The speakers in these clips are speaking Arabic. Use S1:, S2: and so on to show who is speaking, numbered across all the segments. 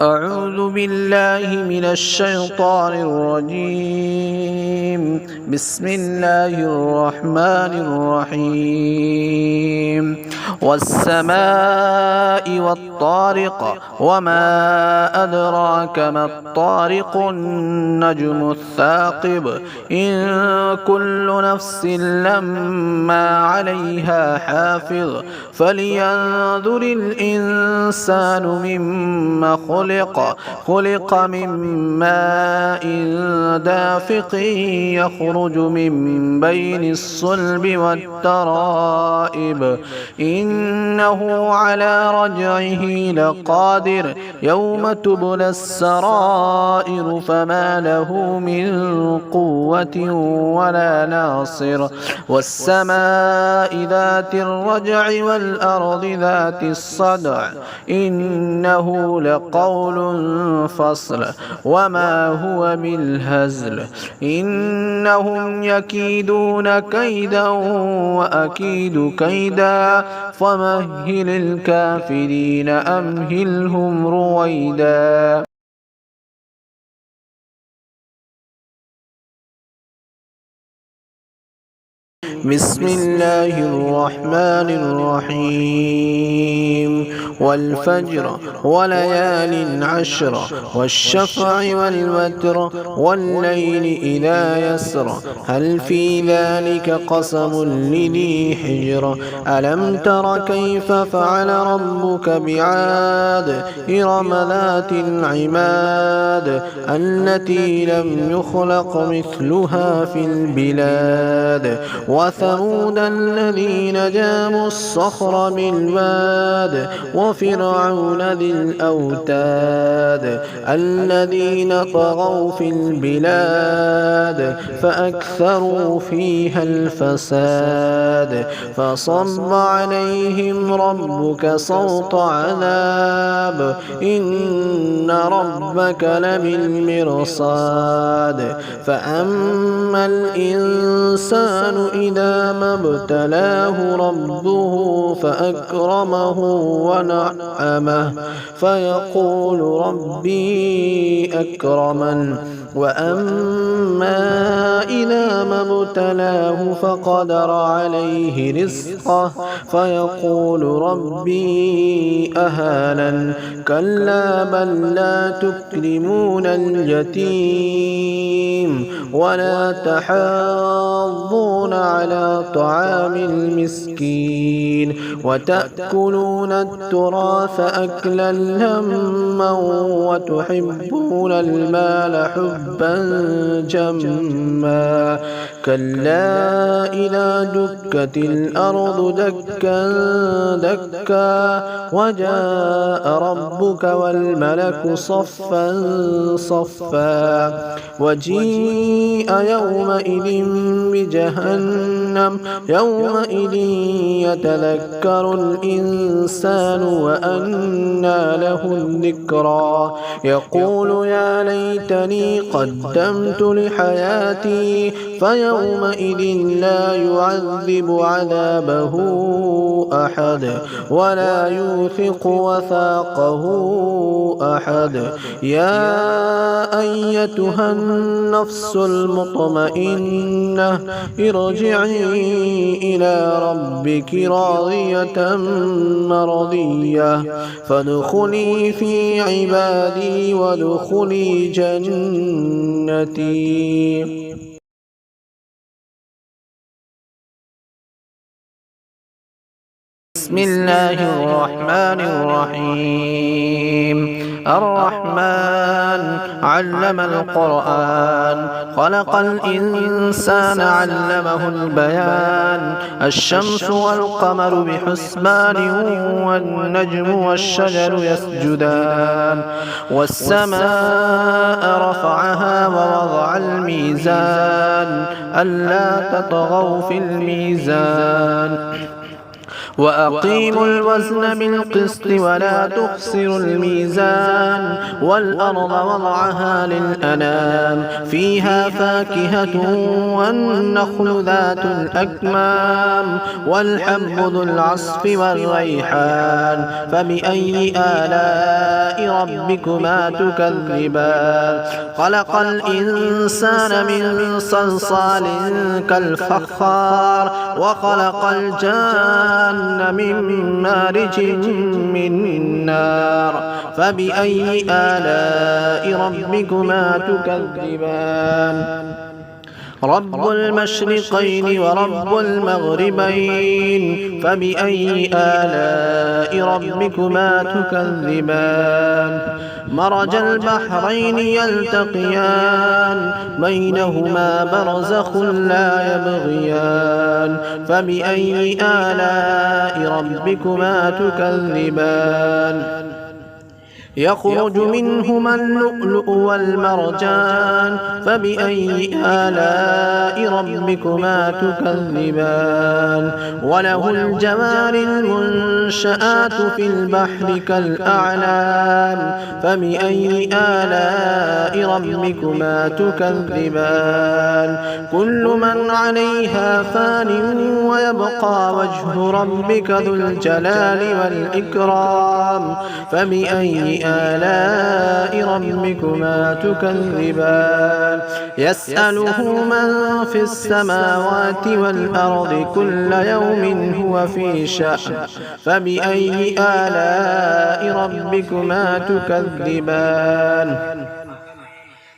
S1: أعوذ بالله من الشيطان الرجيم. بسم الله الرحمن الرحيم. والسماء والطارق وما أدراك ما الطارق النجم الثاقب إن كل نفس لما عليها حافظ فلينظر الإنسان مما خلق من ماء دافق يخرج من بين الصلب والترائب إنه على رجعه لقادر يوم تبلى السرائر فما له من قوة ولا ناصر والسماء ذات الرجع والأرض ذات الصدع إنه لقول فصل وما هو بالهزل إنهم يكيدون كيدا وأكيد كيدا فمهل الكافرين أمهلهم رويدا. بسم الله الرحمن الرحيم. والفجر وليال عشر والشفع والوتر والليل إذا يسر هل في ذلك قسم لذي حجر ألم تر كيف فعل ربك بعاد إرم ذات العماد التي لم يخلق مثلها في البلاد وثمود الذين جابوا الصخر بالواد وفرعون ذي الأوتاد الذين طغوا في البلاد فأكثروا فيها الفساد فصب عليهم ربك صوت عذاب إن ربك لبالمرصاد فأما الإنسان إذا ما ابتلاه ربه فأكرمه ونعمه فيقول ربي أكرمن وأما إذا ما ابتلاه فقدر عليه رزقه فيقول ربي أهانن كلا بل لا تكرمون اليتيم ولا تحاضون على طعام المسكين وتأكلون التراث أكلا لما وتحبون المال حبا جما كلا إذا دكت الأرض دكا دكا وجاء ربك والملك صفا صفا وجيء يومئذ بجهنم يومئذ يتذكر الإنسان وأنى له الذكرى يقول يا ليتني قدمت لحياتي فيومئذ لا يعذب عذابه أحد ولا يوثق وثاقه أحد يا أيتها النفس المطمئنة ارجعي إلى ربك راضية مرضية فادخلي في عبادي وادخلي جنتي. بسم الله الرحمن الرحيم. الرحمن علم القرآن خلق الإنسان علمه البيان الشمس والقمر بحسبان والنجم والشجر يسجدان والسماء رفعها ووضع الميزان ألا تطغوا في الميزان وأقيموا الوزن بالقسط ولا تخسروا الميزان والأرض وضعها للأنام فيها فاكهة والنخل ذات الأكمام والحب ذو العصف والريحان فبأي آلاء ربكما تكذبان خلق الإنسان من صلصال كالفخار وخلق الجان من مارج من نار فبأي آلاء ربكما تكذبان رب المشرقين ورب المغربين فبأي آلاء ربكما تكذبان مرج البحرين يلتقيان بينهما برزخ لا يبغيان فبأي آلاء ربكما تكذبان يخرج منهما اللؤلؤ والمرجان فبأي آلاء ربكما تكذبان وله الجوار المنشآت في البحر كالأعلام فبأي آلاء ربكما تكذبان كل من عليها فان ويبقى وجه ربك ذو الجلال والإكرام فبأي آلاء ربكما تكذبان يسأله من في السماوات والأرض كل يوم هو في شأن فبأي آلاء ربكما تكذبان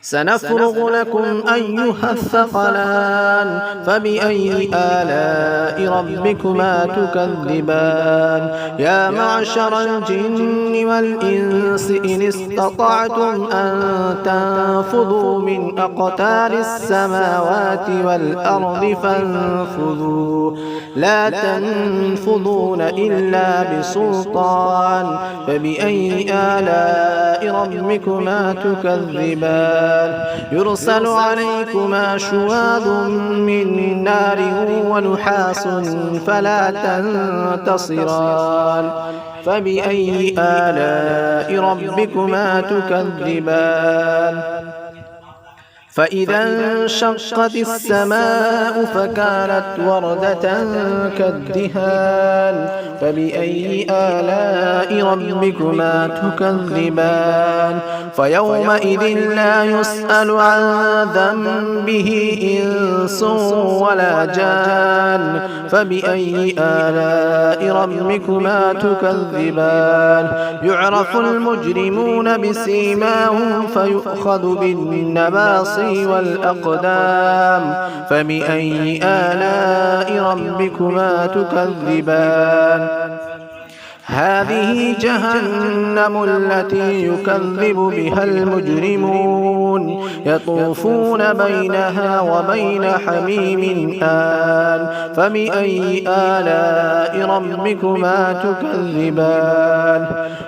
S1: سنفرغ لكم أيها الثقلان فبأي آلاء ربكما تكذبان يا معشر الجن والإنس إن استطعتم أن تنفذوا من أقطار السماوات والأرض فانفذوا لا تنفذون إلا بسلطان فبأي آلاء ربكما تكذبان يرسل عليكما شواظ من نار ونحاس فلا تنتصران فبأي آلاء ربكما تكذبان فإذا انشقت السماء فكانت وردة كالدهان فبأي آلاء ربكما تكذبان فيومئذ لا يسأل عن ذنبه إنس ولا جان فبأي آلاء ربكما تكذبان يعرف المجرمون بسيماهم فيؤخذ بالنواصي والأقدام فبأي آلاء ربكما تكذبان هذه جهنم التي يكذب بها المجرمون يطوفون بينها وبين حميم آن فبأي آلاء ربكما تكذبان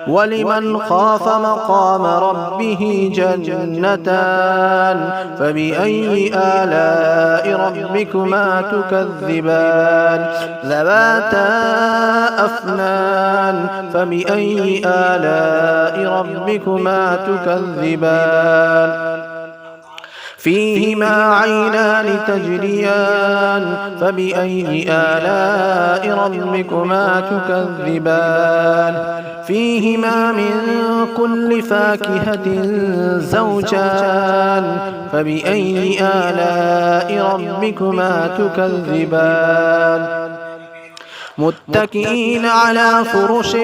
S1: ولمن خاف مقام ربه جنتان فبأي آلاء ربكما تكذبان ذواتا أفنان فبأي آلاء ربكما تكذبان فيهما عينان تجريان فبأي آلاء ربكما تكذبان فيهما من كل فاكهة زوجان فبأي آلاء ربكما تكذبان متكئين على فرش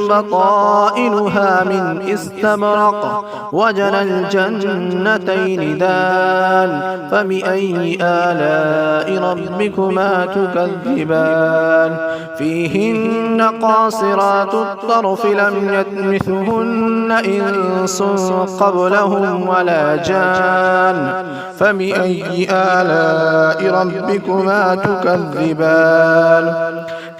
S1: بطائنها من استبرق وجنى الجنتين دان فبأي آلاء ربكما تكذبان فيهن قاصرات الطرف لم يطمثهن إنس قبلهم ولا جان فبأي آلاء ربكما تكذبان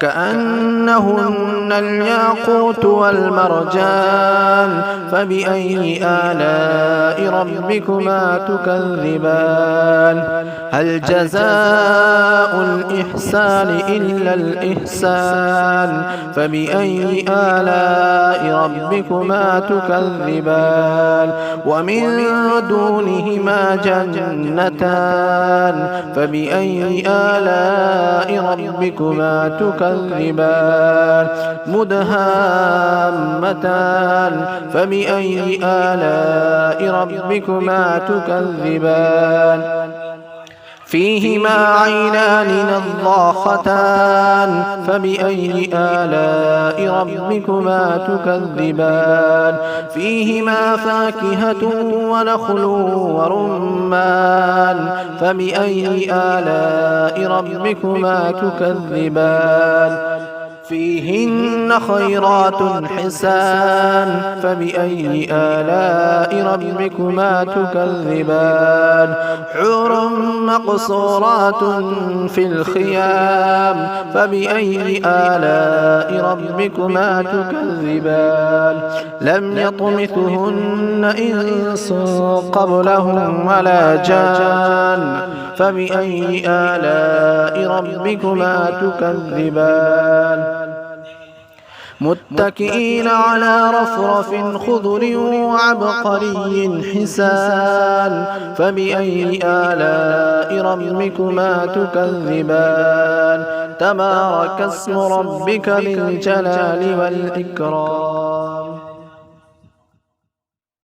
S1: كأنهن الياقوت والمرجان فبأي آلاء ربكما تكذبان هل جزاء الإحسان إلا الإحسان فبأي آلاء ربكما تكذبان ومن دونهما جنتان فبأي آلاء ربكما تكذبان مدهامتان فبأي آلاء ربكما تكذبان فيهما عينان نضاختان فبأي آلاء ربكما تكذبان فيهما فاكهة ونخل ورمان فبأي آلاء ربكما تكذبان فيهن خيرات حسان فبأي آلاء ربكما تكذبان حور مقصورات في الخيام فبأي آلاء ربكما تكذبان لم يطمثهن إنس قبلهم ولا جان فبأي آلاء ربكما تكذبان متكئين على رفرف خضر وعبقري حسان فبأي آلاء ربكما تكذبان تبارك اسم ربك ذي الجلال والإكرام